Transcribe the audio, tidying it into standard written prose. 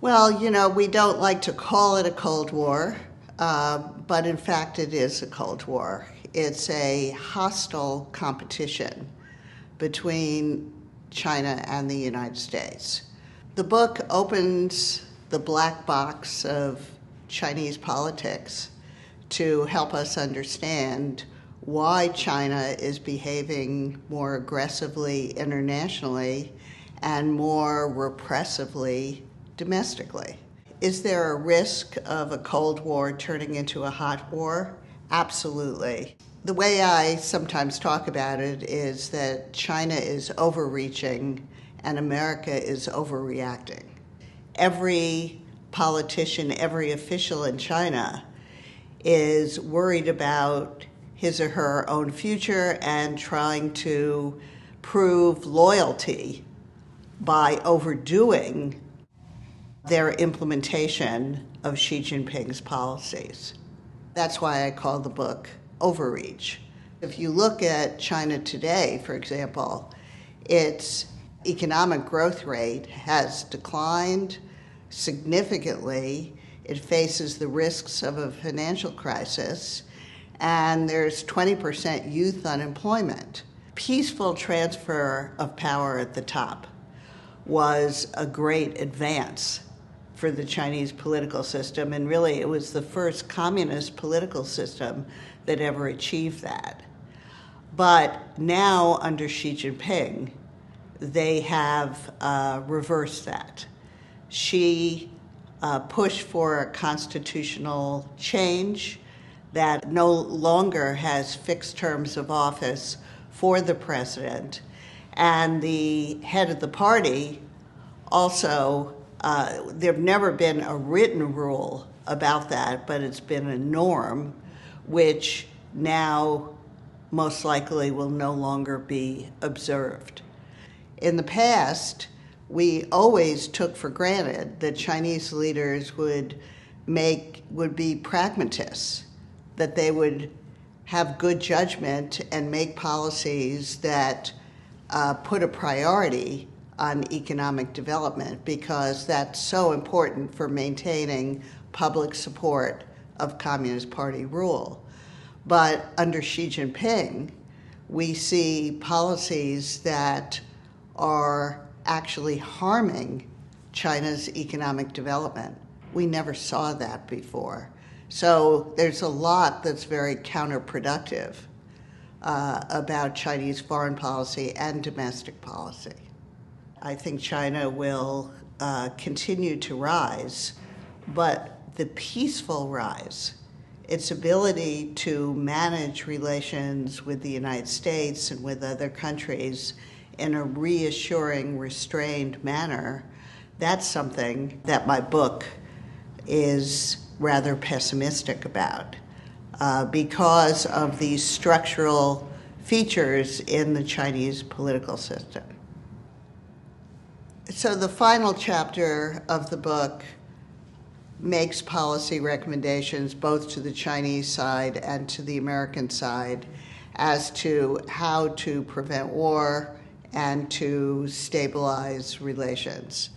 Well, we don't like to call it a Cold War, but in fact it is a Cold War. It's a hostile competition between China and the United States. The book opens the black box of Chinese politics to help us understand why China is behaving more aggressively internationally and more repressively domestically. Is there a risk of a Cold War turning into a hot war? Absolutely. The way I sometimes talk about it is that China is overreaching and America is overreacting. Every politician, every official in China is worried about his or her own future and trying to prove loyalty by overdoing their implementation of Xi Jinping's policies. That's why I call the book Overreach. If you look at China today, for example, its economic growth rate has declined significantly. It faces the risks of a financial crisis, and there's 20% youth unemployment. Peaceful transfer of power at the top was a great advance for the Chinese political system, and really it was the first communist political system that ever achieved that. But now, under Xi Jinping, they have reversed that. Xi pushed for a constitutional change that no longer has fixed terms of office for the president, and the head of the party also, there've never been a written rule about that, but it's been a norm, which now most likely will no longer be observed. In the past, we always took for granted that Chinese leaders would be pragmatists, that they would have good judgment and make policies that put a priority on economic development, because that's so important for maintaining public support of Communist Party rule. But under Xi Jinping, we see policies that are actually harming China's economic development. We never saw that before. So there's a lot that's very counterproductive about Chinese foreign policy and domestic policy. I think China will continue to rise, but the peaceful rise, its ability to manage relations with the United States and with other countries in a reassuring, restrained manner, that's something that my book is rather pessimistic about because of these structural features in the Chinese political system. So the final chapter of the book makes policy recommendations both to the Chinese side and to the American side as to how to prevent war and to stabilize relations.